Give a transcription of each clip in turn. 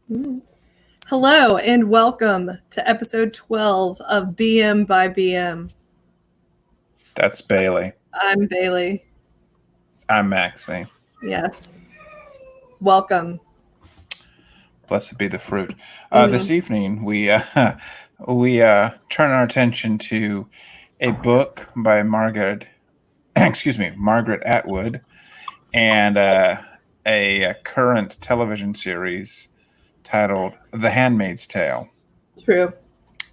Mm. Hello and welcome to episode 12 of BM by BM. That's Bailey. I'm Bailey. I'm Maxie. Yes. Welcome. Blessed be the fruit. Mhm. This evening we turn our attention to a book by Margaret Atwood, and a current television series titled The Handmaid's Tale. True.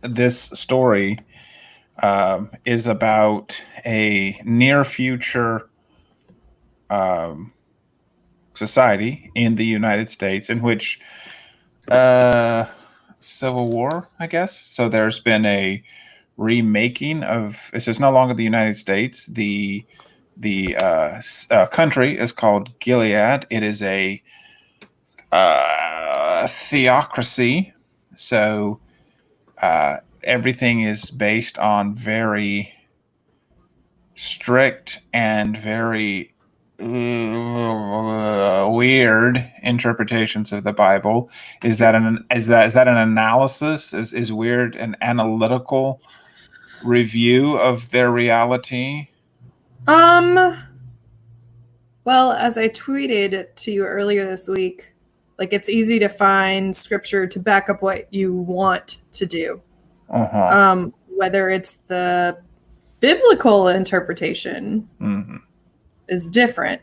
This story is about a near future society in the United States in which Civil War, I guess. So there's been a remaking of. It's no longer the United States. The country is called Gilead. It is a theocracy. So everything is based on very strict and very weird interpretations of the Bible. Is that an analysis? Is weird an analytical review of their reality? Well, as I tweeted to you earlier this week, it's easy to find scripture to back up what you want to do. Whether it's the biblical interpretation is different.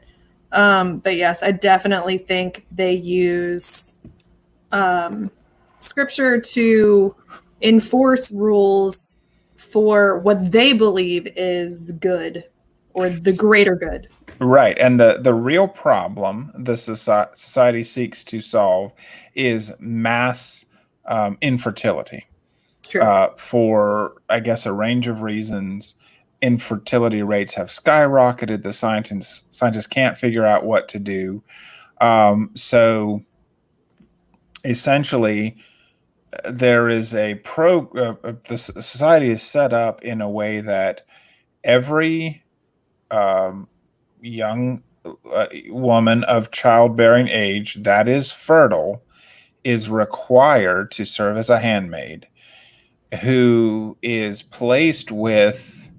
But yes, I definitely think they use scripture to enforce rules for what they believe is good or the greater good. Right. And the real problem the society seeks to solve is mass infertility. True. For, I guess, a range of reasons. Infertility rates have skyrocketed. The scientists can't figure out what to do. So essentially, there is the society is set up in a way that every young woman of childbearing age that is fertile is required to serve as a handmaid, who is placed with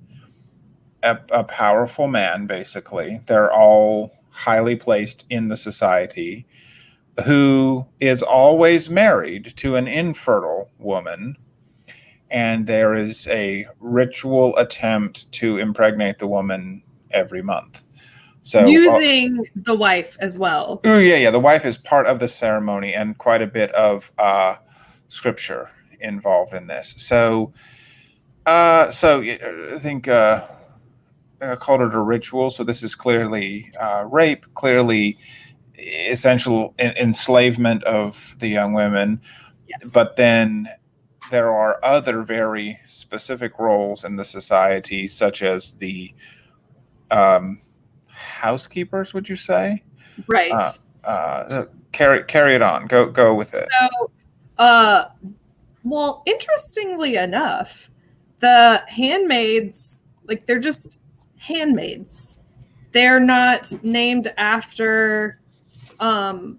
a powerful man. Basically, they're all highly placed in the society, who is always married to an infertile woman, and there is a ritual attempt to impregnate the woman every month. So using the wife as well. Oh yeah. The wife is part of the ceremony, and quite a bit of scripture involved in this. So I think called it a ritual. So this is clearly rape, clearly essential enslavement of the young women. Yes. But then there are other very specific roles in the society, such as the housekeepers, would you say? Right. Carry it on. Go with it. So, well, interestingly enough, the handmaids, they're just handmaids. They're not named after, I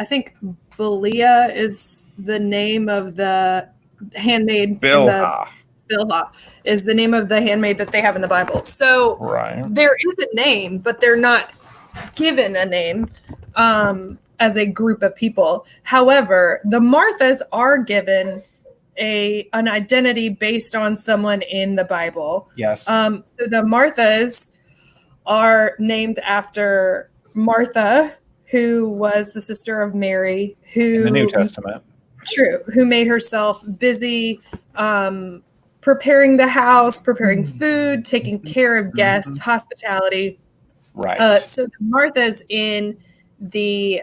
think Belia is the name of the handmaid. Bilhah. Bilhah is the name of the handmaid that they have in the Bible. So there is a name, but they're not given a name as a group of people. However, the Marthas are given an identity based on someone in the Bible. Yes. So the Marthas are named after Martha, who was the sister of Mary, who in the New Testament. True, who made herself busy preparing the house, preparing food, taking care of guests, hospitality. Right. So the Marthas in the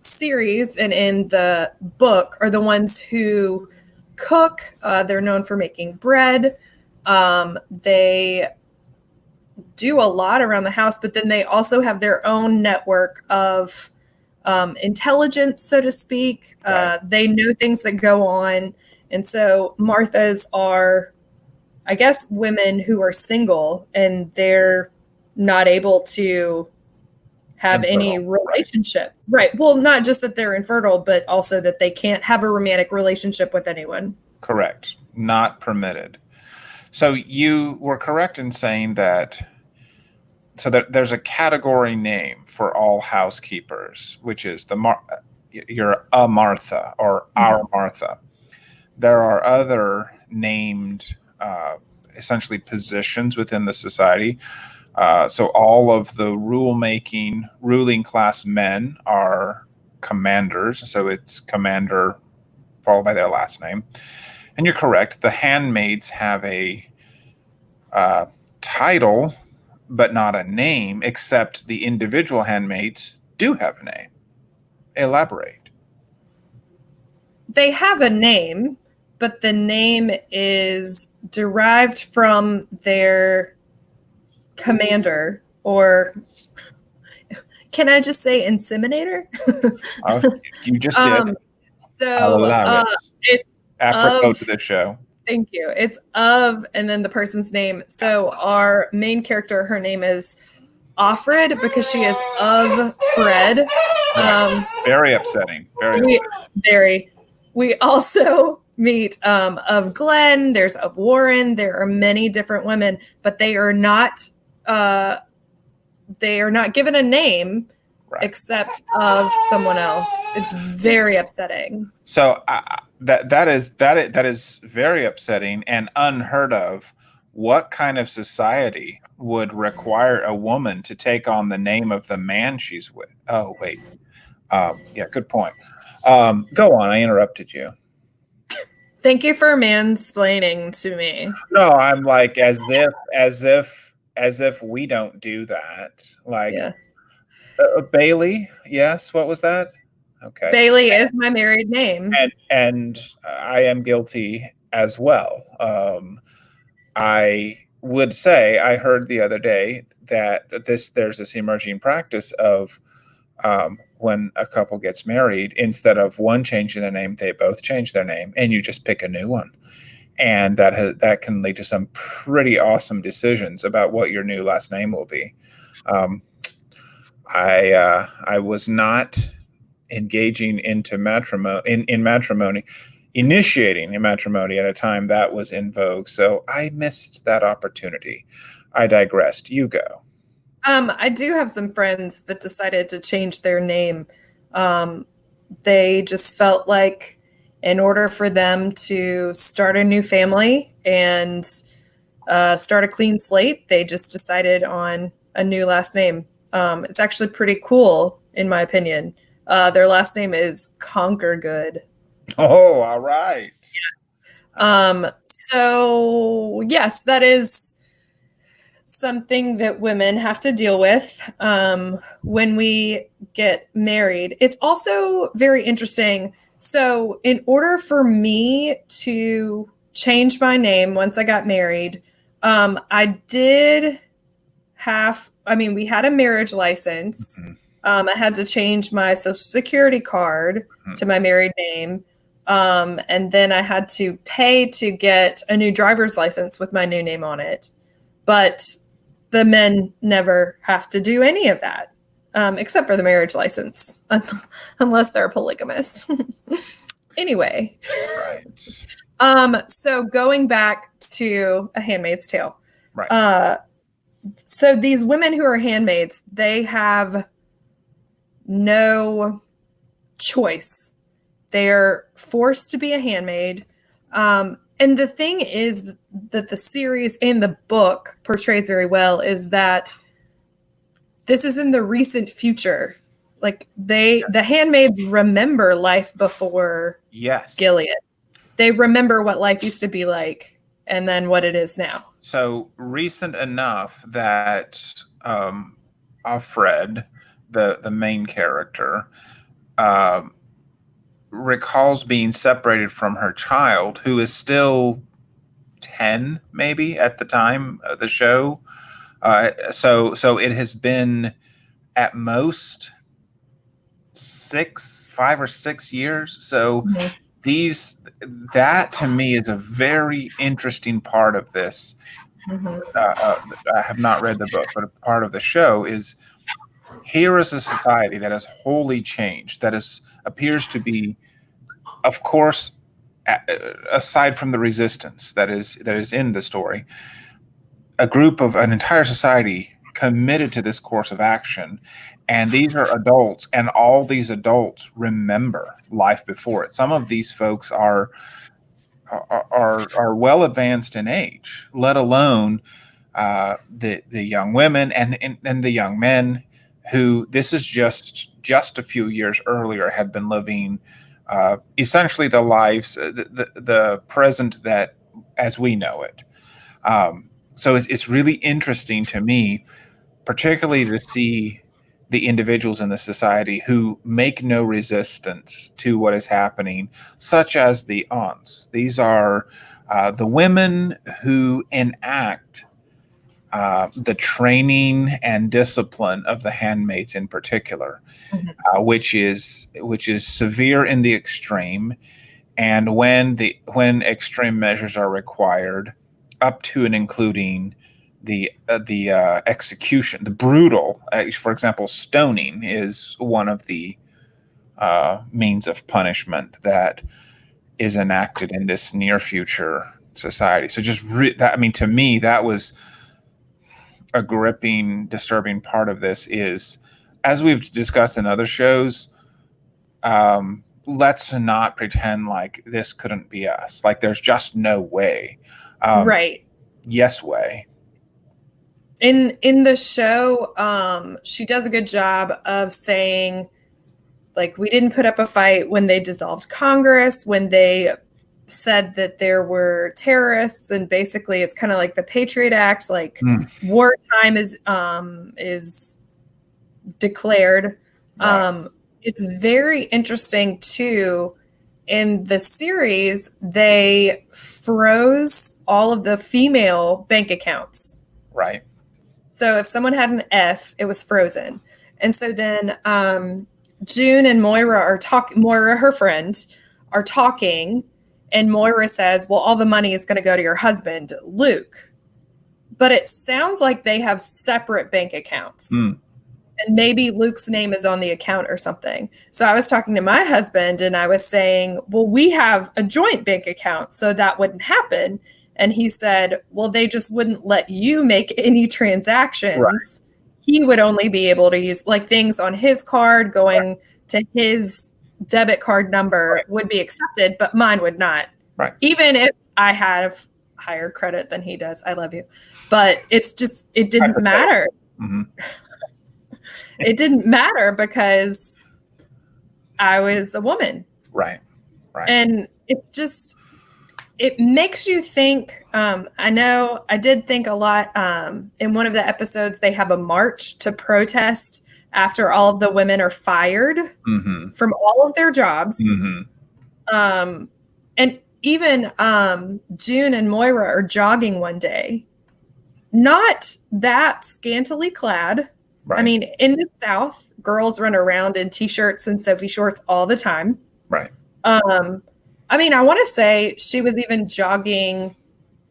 series and in the book are the ones who cook. They're known for making bread. They do a lot around the house, but then they also have their own network of intelligence, so to speak. Right. They know things that go on. And so Marthas are, I guess, women who are single and they're not able to have any relationship. Right. Well, not just that they're infertile, but also that they can't have a romantic relationship with anyone. Correct. Not permitted. So you were correct in saying that. So there's a category name for all housekeepers, which is you're a Martha or our Martha. There are other named, essentially, positions within the society. So all of the ruling class men are commanders. So it's commander followed by their last name. And you're correct. The handmaids have a title, but not a name, except the individual handmaids do have a name. Elaborate. They have a name, but the name is derived from their commander, or can I just say inseminator? You just did. So it's apropos to the show. Thank you. It's of, and then the person's name. So our main character, her name is Offred because she is of Fred. Very upsetting. Very. We also meet of Glenn. There's of Warren. There are many different women, but they are not given a name except of someone else. It's very upsetting. So that is very upsetting and unheard of. What kind of society would require a woman to take on the name of the man she's with? Oh, wait. Yeah, good point. Go on. I interrupted you. Thank you for mansplaining to me. No, I'm like as if we don't do that. Like, yeah. Bailey. Yes. What was that? Okay. Bailey is my married name. And I am guilty as well. I would say I heard the other day that there's this emerging practice of when a couple gets married, instead of one changing their name, they both change their name, and you just pick a new one. And that can lead to some pretty awesome decisions about what your new last name will be. I was not engaging into matrimony, initiating a matrimony at a time that was in vogue, so I missed that opportunity. I digressed. You go. I do have some friends that decided to change their name. They just felt like in order for them to start a new family and start a clean slate, they just decided on a new last name. It's actually pretty cool, in my opinion. Their last name is Conquergood. Oh, all right. Yeah. So yes, that is something that women have to deal with when we get married. It's also very interesting. So in order for me to change my name once I got married, we had a marriage license. Mm-hmm. I had to change my Social Security card to my married name. And then I had to pay to get a new driver's license with my new name on it. But the men never have to do any of that, except for the marriage license, unless they're a polygamist. Anyway. Right. So going back to A Handmaid's Tale. Right. So these women who are handmaids, they have no choice. They're forced to be a handmaid. And the thing is that the series and the book portrays very well is that this is in the recent future. Like the handmaids remember life before Gilead. They remember what life used to be like and then what it is now. So recent enough that Offred, the main character, recalls being separated from her child, who is still 10 maybe at the time of the show. So it has been at most 5 or 6 years. So that to me is a very interesting part of this. I have not read the book, but a part of the show is here is a society that has wholly changed, that appears to be, of course, aside from the resistance that is in the story, an entire society committed to this course of action. And these are adults, and all these adults remember life before it. Some of these folks are well advanced in age, let alone the young women and the young men who, this is just a few years earlier, had been living essentially the lives, the present that as we know it. So it's really interesting to me, particularly to see the individuals in the society who make no resistance to what is happening, such as the aunts. These are the women who enact the training and discipline of the handmaids in particular, which is severe in the extreme, and when extreme measures are required, up to and including the execution, the brutal. For example, stoning is one of the means of punishment that is enacted in this near future society. So just that, I mean, to me, that was a gripping, disturbing part of this. Is, as we've discussed in other shows, let's not pretend like this couldn't be us. Like there's just no way. Right. Yes way. In the show, she does a good job of saying, like, we didn't put up a fight when they dissolved Congress, when they said that there were terrorists, and basically it's kind of like the Patriot Act, like wartime is declared. Right. It's very interesting too. In the series, they froze all of the female bank accounts. Right. So if someone had an F, it was frozen. And so then June and Moira are talking. Moira, her friend, are talking, and Moira says, well, all the money is going to go to your husband, Luke. But it sounds like they have separate bank accounts. And maybe Luke's name is on the account or something. So I was talking to my husband, and I was saying, well, we have a joint bank account, so that wouldn't happen. And he said, well, they just wouldn't let you make any transactions. Right. He would only be able to use, like, things on his card going to his debit card number would be accepted, but mine would not. Right. Even if I have higher credit than he does. I love you. But it's just, it didn't matter. It didn't matter because I was a woman. Right. Right. And it's just, it makes you think. I know I did think a lot. In one of the episodes, they have a march to protest after all of the women are fired from all of their jobs. And even June and Moira are jogging one day, not that scantily clad. Right. I mean, in the South, girls run around in T-shirts and Sophie shorts all the time. Right. I mean, I want to say she was even jogging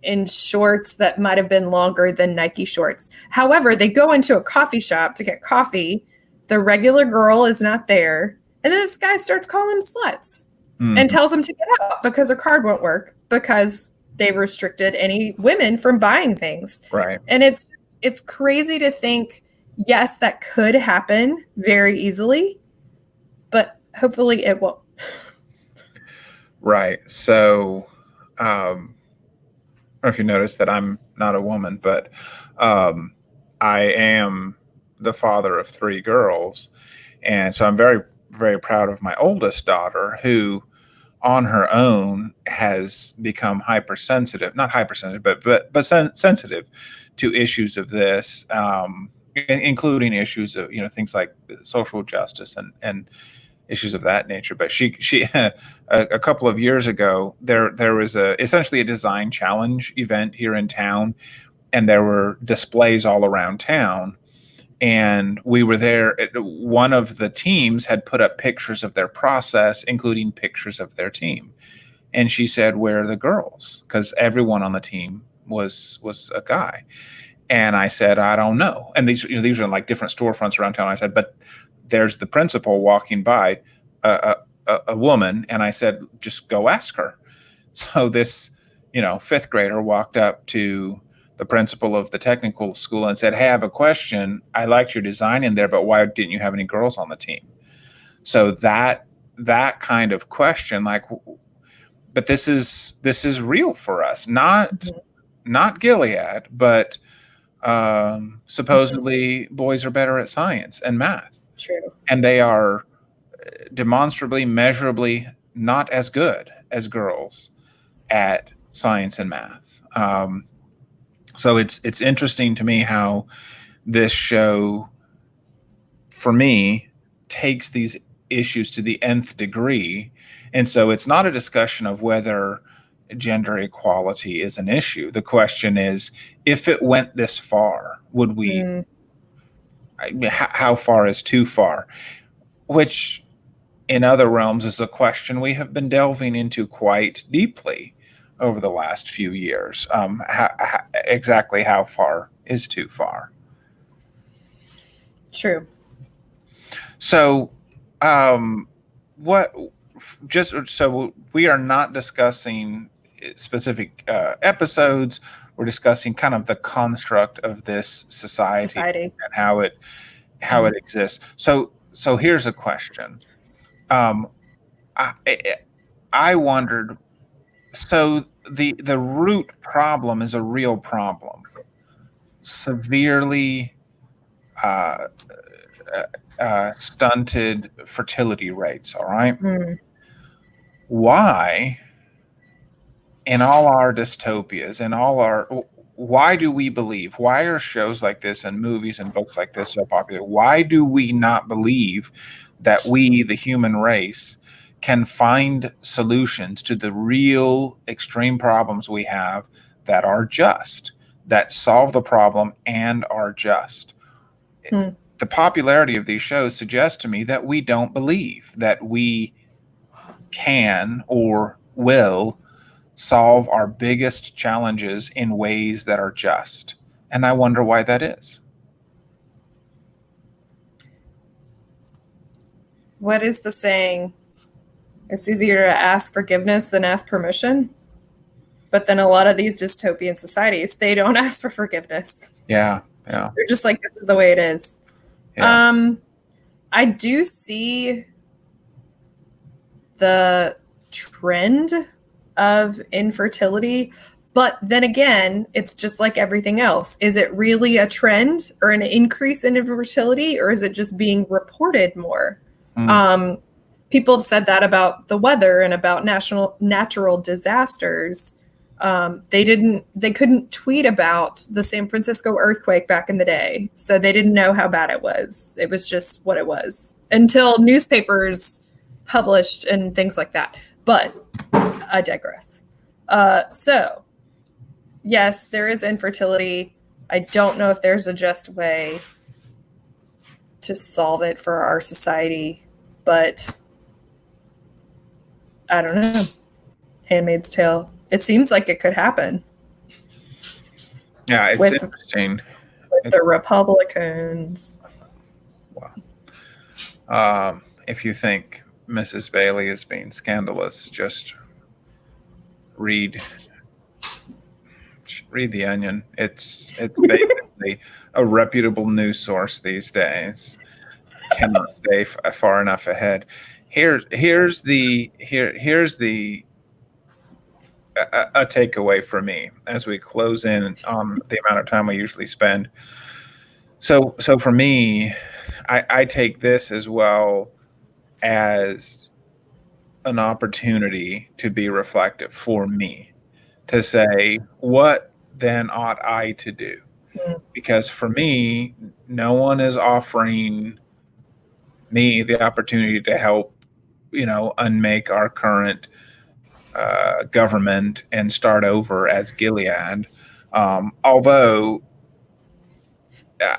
in shorts that might have been longer than Nike shorts. However, they go into a coffee shop to get coffee. The regular girl is not there. And then this guy starts calling them sluts and tells them to get out because her card won't work because they've restricted any women from buying things. Right. And it's crazy to think, yes, that could happen very easily, but hopefully it won't. Right. So, I don't know if you noticed that I'm not a woman, but I am the father of 3 girls. And so I'm very, very proud of my oldest daughter, who on her own has become hypersensitive, not hypersensitive, but sensitive to issues of this, including issues of, things like social justice and issues of that nature. But she a couple of years ago, there was essentially a design challenge event here in town, and there were displays all around town. And we were there. One of the teams had put up pictures of their process, including pictures of their team. And she said, "Where are the girls?" Because everyone on the team was a guy. And I said, I don't know. And these are like different storefronts around town. I said, but there's the principal walking by, a woman. And I said, just go ask her. So this, fifth grader walked up to the principal of the technical school and said, hey, I have a question. I liked your design in there, but why didn't you have any girls on the team? So that kind of question, like, but this is real for us, not Gilead, but supposedly boys are better at science and math. True. And they are demonstrably, measurably not as good as girls at science and math. So it's interesting to me how this show, for me, takes these issues to the nth degree. And so it's not a discussion of whether gender equality is an issue. The question is, if it went this far, would we, how far is too far? Which in other realms is a question we have been delving into quite deeply over the last few years. Exactly how far is too far? True. So, so we are not discussing specific episodes. We're discussing kind of the construct of this society. And how it exists. So here's a question. I wondered. So the root problem is a real problem. Severely stunted fertility rates. All right. Why, in all our dystopias, why do we believe? Why are shows like this and movies and books like this so popular? Why do we not believe that we, the human race, can find solutions to the real extreme problems we have that are just, that solve the problem and are just? The popularity of these shows suggests to me that we don't believe that we can or will solve our biggest challenges in ways that are just. And I wonder why that is. What is the saying? It's easier to ask forgiveness than ask permission. But then a lot of these dystopian societies, they don't ask for forgiveness. Yeah. They're just like, this is the way it is. Yeah. I do see the trend of infertility, but then again, it's just like everything else. Is it really a trend or an increase in infertility, or is it just being reported more? People have said that about the weather and about natural disasters. They couldn't tweet about the San Francisco earthquake back in the day, so they didn't know how bad it was. It was just what it was until newspapers published and things like that. But I digress. So yes, there is infertility. I don't know if there's a just way to solve it for our society, but I don't know. Handmaid's Tale. It seems like it could happen. Yeah, it's interesting. With the Republicans. Wow. If you think Mrs. Bailey is being scandalous, just read The Onion. It's basically a reputable news source these days. Cannot stay far enough ahead. Here's the a takeaway for me as we close in on the amount of time we usually spend. So for me, I take this as well as an opportunity to be reflective for me, to say, what then ought I to do? Because for me, no one is offering me the opportunity to help, unmake our current government and start over as Gilead. Although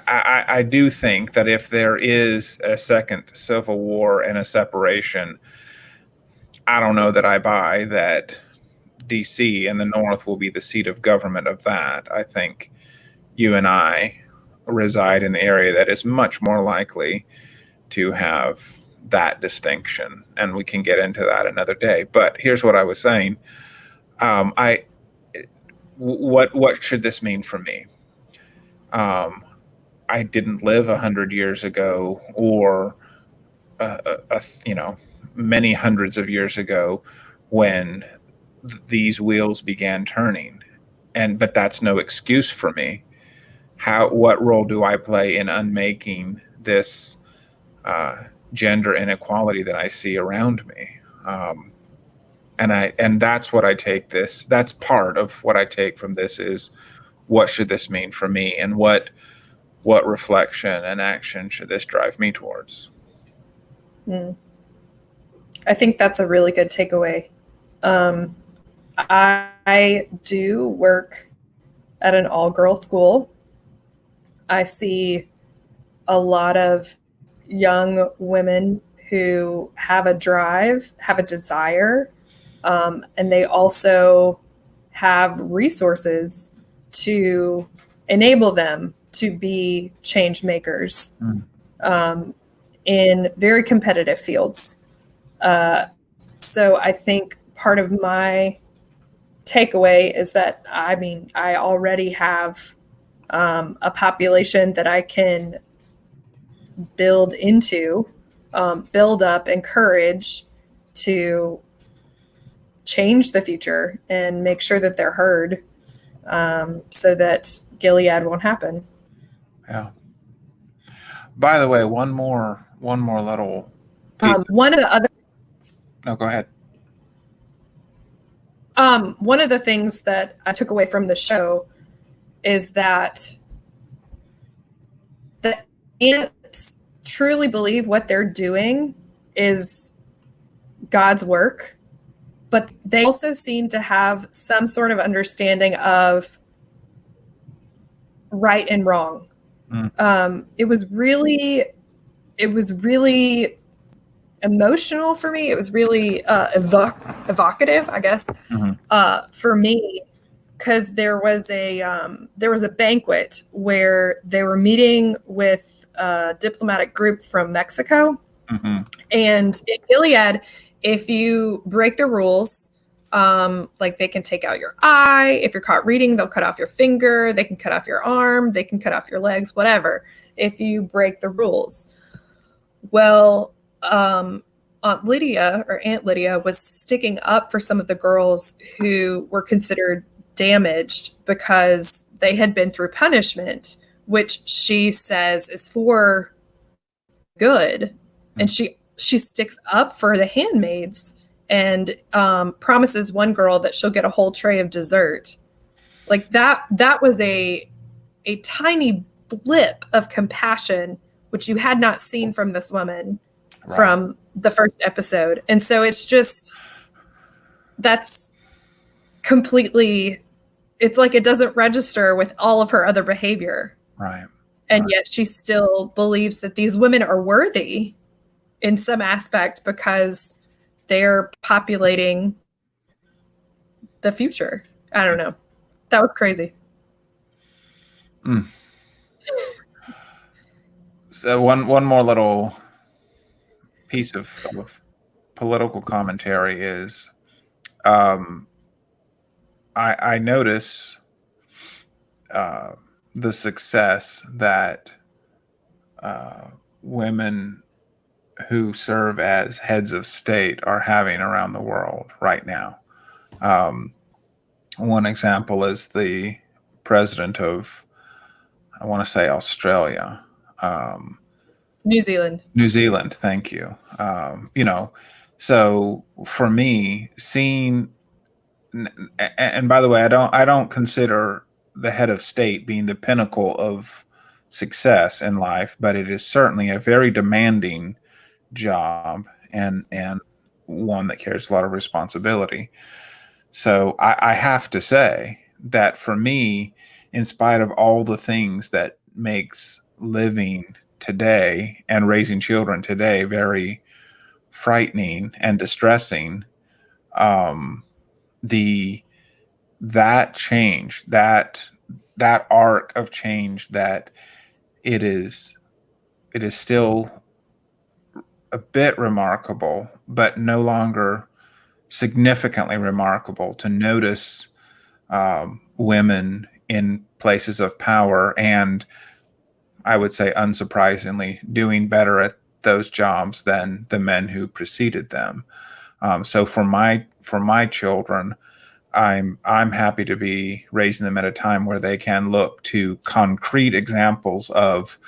I do think that if there is a second civil war and a separation, I don't know that I buy that DC and the North will be the seat of government of that. I think you and I reside in the area that is much more likely to have that distinction, and we can get into that another day. But here's what I was saying. What should this mean for me? I didn't live 100 years ago, or many hundreds of years ago, when these wheels began turning, but that's no excuse for me. What role do I play in unmaking this gender inequality that I see around me? And that's what I take this. That's part of what I take from this is, what should this mean for me, and what reflection and action should this drive me towards? I think that's a really good takeaway. I do work at an all-girls school. I see a lot of young women who have a drive, have a desire, and they also have resources to enable them to be change makers in very competitive fields. So I think part of my takeaway is that, I already have a population that I can build into, build up, encourage to change the future and make sure that they're heard, so that Gilead won't happen. Yeah. By the way, one more little piece. One of the other. No, go ahead. One of the things that I took away from the show is that the ants truly believe what they're doing is God's work, but they also seem to have some sort of understanding of right and wrong. It was really emotional for me. It was really evocative, I guess, for me, because there was a banquet where they were meeting with a diplomatic group from Mexico, and in Gilead, if you break the rules, like they can take out your eye. If you're caught reading, they'll cut off your finger. They can cut off your arm. They can cut off your legs, whatever, if you break the rules. Well, Aunt Lydia was sticking up for some of the girls who were considered damaged because they had been through punishment, which she says is for good. And she sticks up for the handmaids and promises one girl that she'll get a whole tray of dessert. Like that was a tiny blip of compassion, which you had not seen from this woman from the first episode. And so it's just, that's completely, it's like it doesn't register with all of her other behavior. Right. And yet she still believes that these women are worthy in some aspect because they're populating the future. I don't know. That was crazy. So one more little piece of political commentary is, I notice the success that women who serve as heads of state are having around the world right now. One example is the president of, I want to say Australia. New Zealand, thank you. So for me, seeing, and by the way, I don't consider the head of state being the pinnacle of success in life, but it is certainly a very demanding job and one that carries a lot of responsibility. So I have to say that for me, in spite of all the things that makes living today and raising children today very frightening and distressing, that change, that that arc of change that it is still a bit remarkable, but no longer significantly remarkable to notice women in places of power, and I would say unsurprisingly doing better at those jobs than the men who preceded them. So for my children, I'm happy to be raising them at a time where they can look to concrete examples of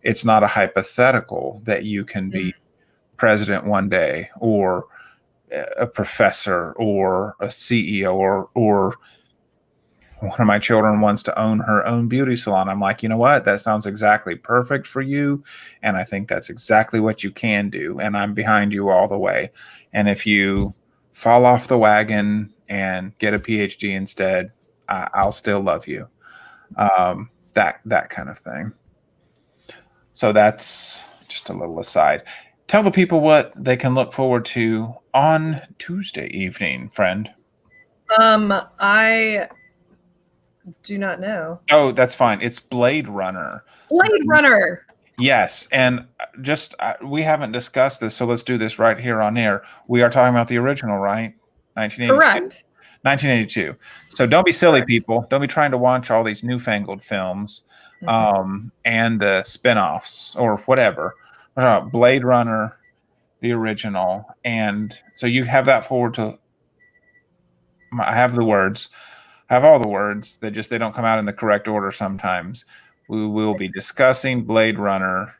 it's not a hypothetical that you can be president one day, or a professor, or a CEO, or one of my children wants to own her own beauty salon. I'm like, you know what? That sounds exactly perfect for you. And I think that's exactly what you can do. And I'm behind you all the way. And if you fall off the wagon and get a PhD instead, I'll still love you. That kind of thing. So that's just a little aside. Tell the people what they can look forward to on Tuesday evening, friend. I do not know. Oh, that's fine. It's Blade Runner. Blade Runner. Yes, and just we haven't discussed this, so let's do this right here on air. We are talking about the original, right? 1982. Correct. 1982. So don't be silly, people. Don't be trying to watch all these newfangled films and the spin-offs or whatever. Blade Runner, the original. And so you have that forward to... I have the words. I have all the words. They don't come out in the correct order sometimes. We will be discussing Blade Runner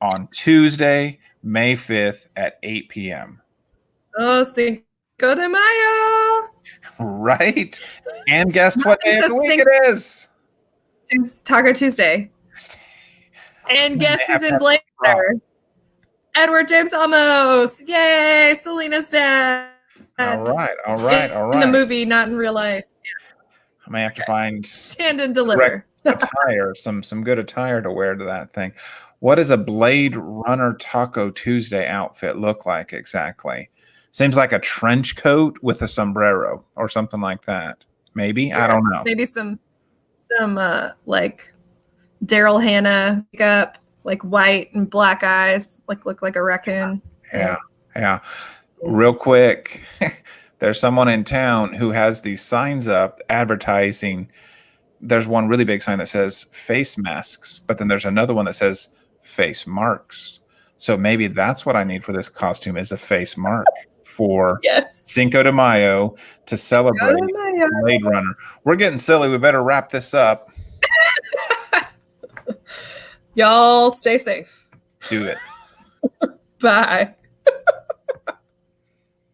on Tuesday, May 5th at 8 p.m. Oh, Cinco de Mayo. Right? And guess what day of the week it is? It's Taco Tuesday. And guess who's in Blade Runner? Edward James Olmos. Yay! Selena's dad. All right. In the movie, not in real life. I may have to find stand and deliver attire, some good attire to wear to that thing. What does a Blade Runner Taco Tuesday outfit look like exactly? Seems like a trench coat with a sombrero or something like that. Maybe. I don't know. Maybe some like Daryl Hannah makeup, like white and black eyes, like look like a raccoon. Yeah. Real quick, there's someone in town who has these signs up advertising. There's one really big sign that says face masks, but then there's another one that says face marks. So maybe that's what I need for this costume, is a face mark for Cinco de Mayo to celebrate Blade Runner. We're getting silly. We better wrap this up. Y'all stay safe. Do it. Bye.